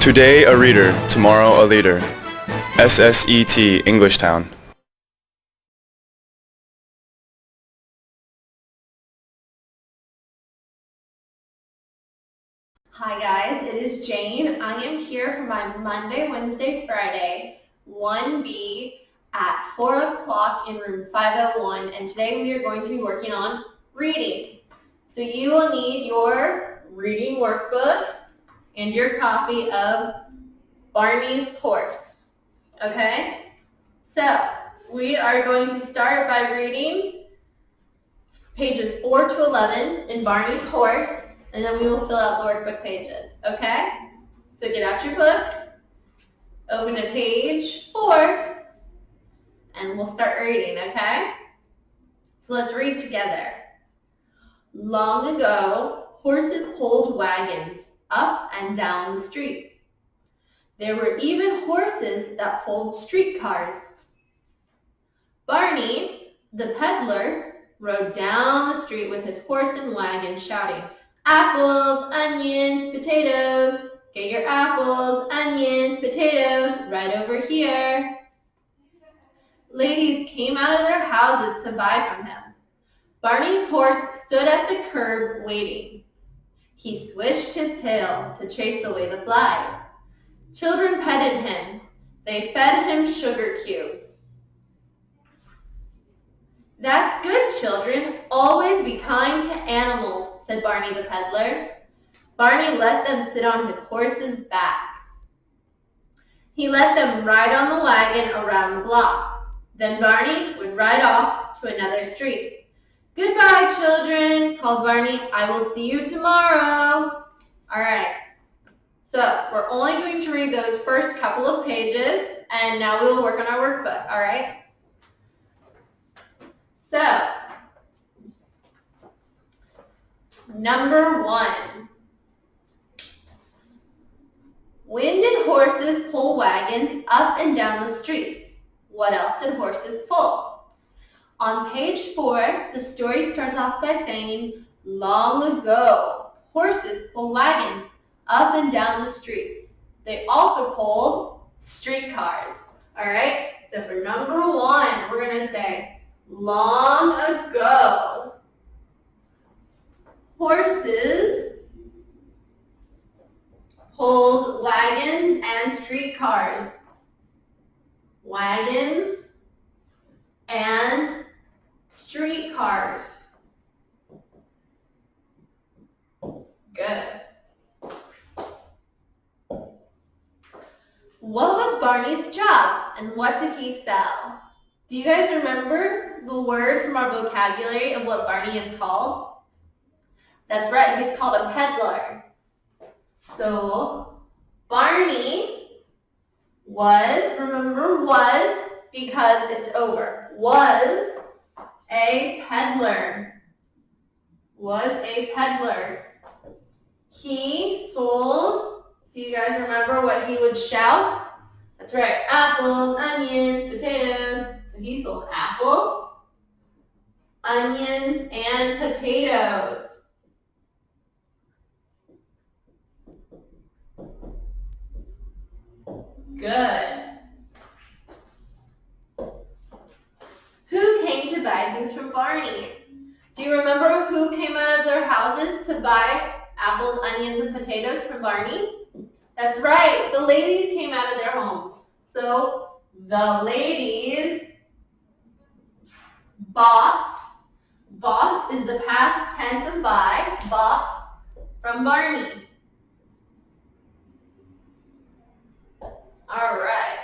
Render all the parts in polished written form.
Today a reader, tomorrow a leader. SSET Englishtown. Hi guys, it is Jane. I am here for my Monday, Wednesday, Friday 1B at 4 o'clock in room 501, and today we are going to be working on reading. So you will need your reading workbook and your copy of Barney's Horse. Okay? So we are going to start by reading pages 4 to 11 in Barney's Horse, and then we will fill out the workbook pages, okay? So get out your book, open to page 4, and we'll start reading, okay? So let's read together. Long ago, horses pulled wagons up and down the street. There were even horses that pulled streetcars. Barney, the peddler, rode down the street with his horse and wagon shouting, "Apples, onions, potatoes. Get your apples, onions, potatoes right over here." Ladies came out of their houses to buy from him. Barney's horse stood at the curb waiting. He swished his tail to chase away the flies. Children petted him. They fed him sugar cubes. "That's good, children. Always be kind to animals," said Barney the peddler. Barney let them sit on his horse's back. He let them ride on the wagon around the block. Then Barney would ride off to another street. "Goodbye, children," called Barney. "I will see you tomorrow." All right. So we're only going to read those first couple of pages, and now we will work on our workbook, all right? So, number 1. When did horses pull wagons up and down the streets? What else did horses pull? On page 4, the story starts off by saying, long ago, horses pulled wagons up and down the streets. They also pulled streetcars. All right, so for number 1, we're going to say, long ago, horses pulled wagons and streetcars. Wagons and streetcars. Good. What was Barney's job, and what did he sell? Do you guys remember the word from our vocabulary of what Barney is called? That's right, he's called a peddler. So, Barney remember was because it's over, was a peddler. Was a peddler. He sold, do you guys remember what he would shout? That's right, apples, onions, potatoes. So he sold apples, onions, and potatoes. Good. Who came to buy things from Barney? Do you remember who came out of their houses to buy apples, onions, and potatoes from Barney? That's right, the ladies came out of their homes. So the ladies bought is the past tense of buy, bought from Barney. All right.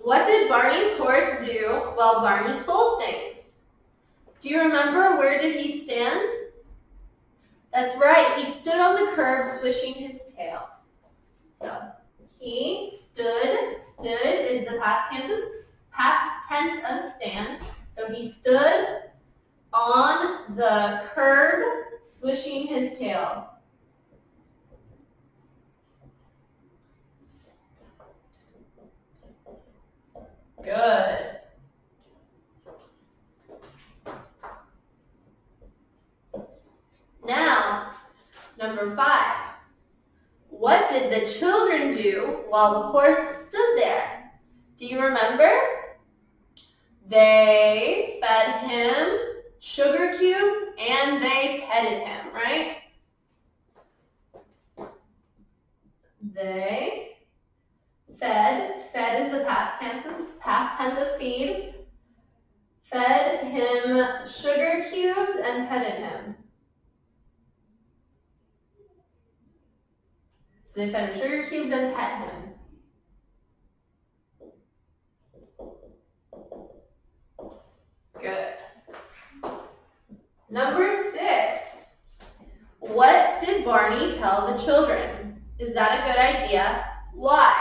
What did Barney's horse do while Barney sold things? Do you remember where did he stand? That's right, he stood on the curb swishing his tail. So he stood is the past tense of stand. So he stood on the curb swishing his tail. Good. Now, Number 5. What did the children do while the horse stood there? Do you remember? They fed him sugar cubes and they petted him, right? They fed is the past tense of feed, fed him sugar cubes and petted him. So they fed him sugar cubes and pet him. Good. Number 6. What did Barney tell the children? Is that a good idea? Why?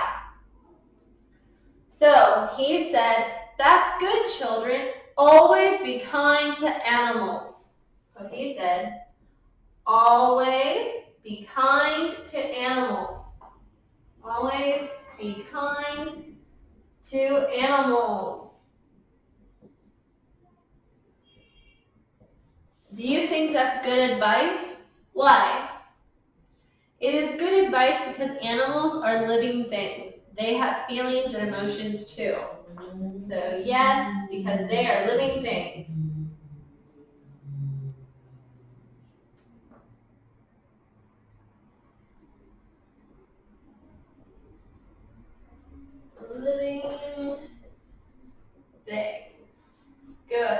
So he said, that's good, children. Always be kind to animals. So he said, always be kind to animals. Always be kind to animals. Do you think that's good advice? Why? It is good advice because animals are living things. They have feelings and emotions too. So yes, because they are living things. Living things. Good.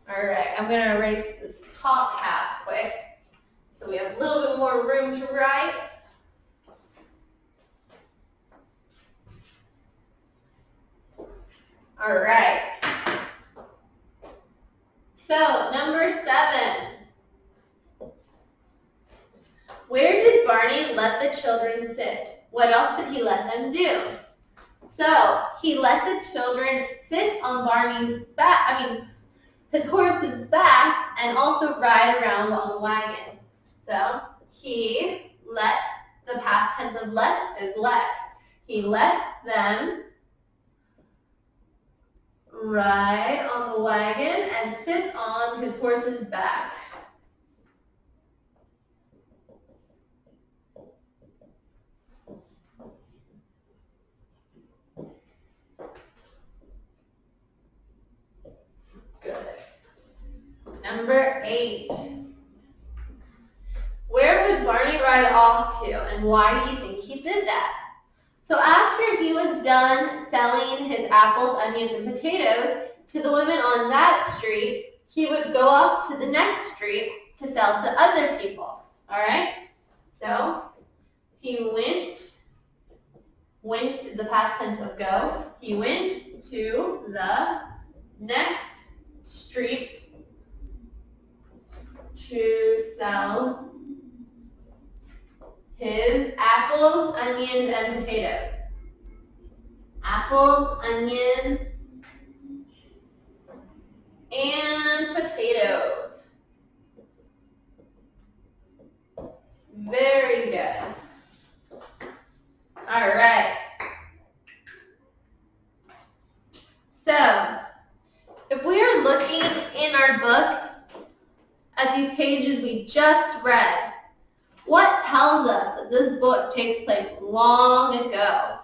All right, I'm going to erase this top half quick so we have a little bit more room to write. All right. So, number 7. Where did Barney let the children sit? What else did he let them do? So, he let the children sit on Barney's back, his horse's back, and also ride around on the wagon. So, he let, the past tense of let is let. He let them ride on the wagon and sit on his horse's back. Good. Number 8. Where would Barney ride off to, and why do you think he did that? So after he was done selling his apples, onions, and potatoes to the women on that street, he would go off to the next street to sell to other people. All right? So he went, the past tense of go, he went to the next street to sell his apples, onions, and potatoes. Apples, onions, and potatoes. Very good. All right. So, if we are looking in our book at these pages we just read, what tells us that this book takes place long ago?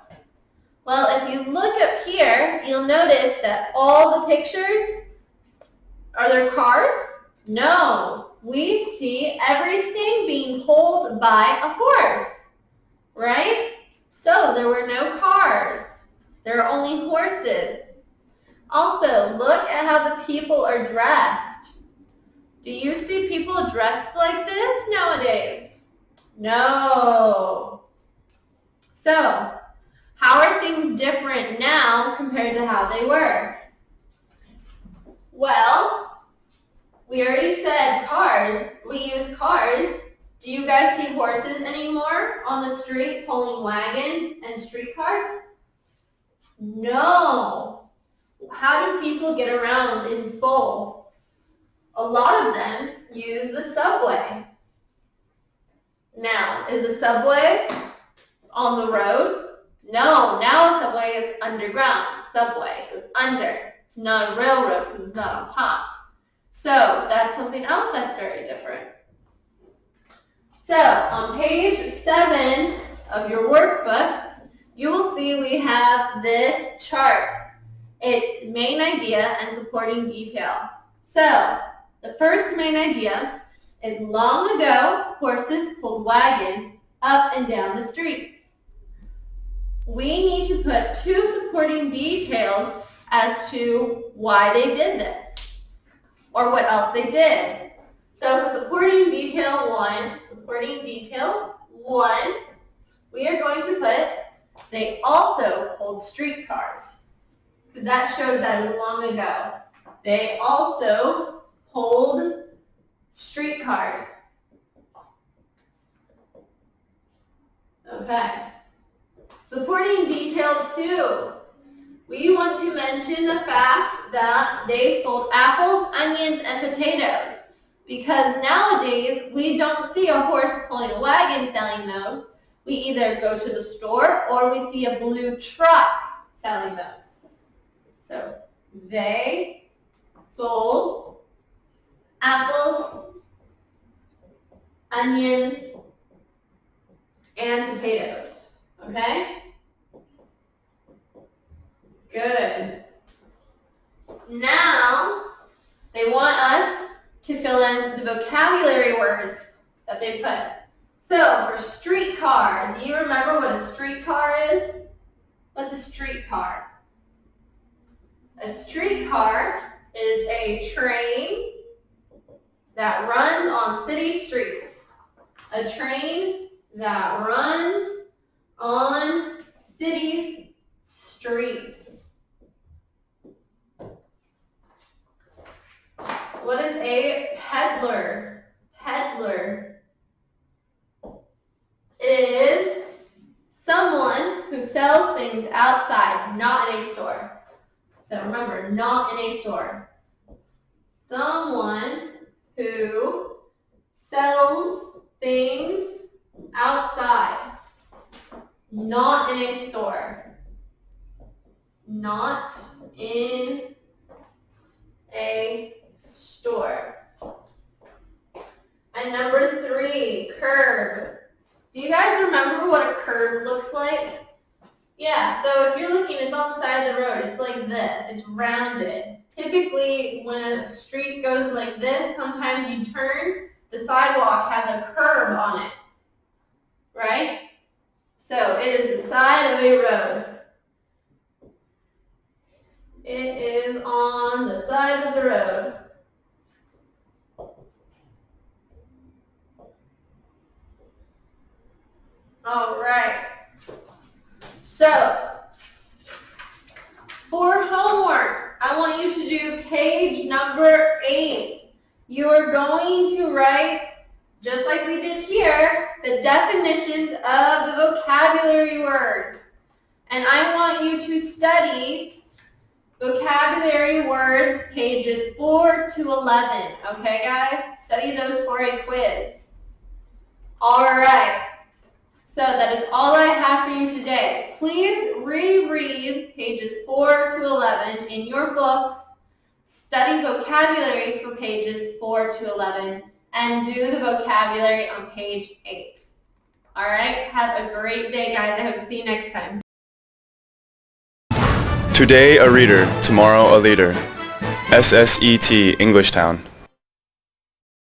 Well, if you look up here, you'll notice that all the pictures, are there cars? No. We see everything being pulled by a horse, right? So there were no cars. There are only horses. Also, look at how the people are dressed. Do you see people dressed like this nowadays? No. So, how are things different now compared to how they were? Well, we already said cars. We use cars. Do you guys see horses anymore on the street pulling wagons and streetcars? No. How do people get around in Seoul? A lot of them use the subway. Now, is a subway on the road? No, now a subway is underground. Subway goes under. It's not a railroad because it's not on top. So that's something else that's very different. So on page 7 of your workbook, you will see we have this chart. It's main idea and supporting detail. So the first main idea is long ago, horses pulled wagons up and down the streets. We need to put 2 supporting details as to why they did this or what else they did. So for supporting detail 1, we are going to put they also pulled streetcars, because that shows that it was long ago. They also pulled streetcars. Okay. Supporting detail 2. We want to mention the fact that they sold apples, onions, and potatoes, because nowadays we don't see a horse pulling a wagon selling those. We either go to the store or we see a blue truck selling those. So they sold apples, onions, and potatoes. Okay? Good. Now, they want us to fill in the vocabulary words that they put. So, for streetcar, do you remember what a streetcar is? What's a streetcar? A streetcar is a train that runs on city streets. A train that runs on city streets. What is a peddler? Peddler. It is someone who sells things outside, not in a store. So remember, not in a store. Someone who sells things outside, not in a store. Not in a store. And number 3, curb. Do you guys remember what a curb looks like? Yeah, so if you're looking, it's on the side of the road. It's like this. It's rounded. Typically, when a street goes like this, sometimes you turn, the sidewalk has a curb on it, right? So it is the side of a road. It is on the side of the road. All right. So, for homework, I want you to do page number 8. You are going to write, just like we did here, the definitions of the vocabulary words. And I want you to study vocabulary words, pages 4 to 11. Okay, guys? Study those for a quiz. All right. So that is all I have for you today. Please reread pages 4 to 11 in your books. Study vocabulary for pages 4 to 11. And do the vocabulary on page 8. All right? Have a great day, guys. I hope to see you next time. Today a reader, tomorrow a leader. SSET Englishtown.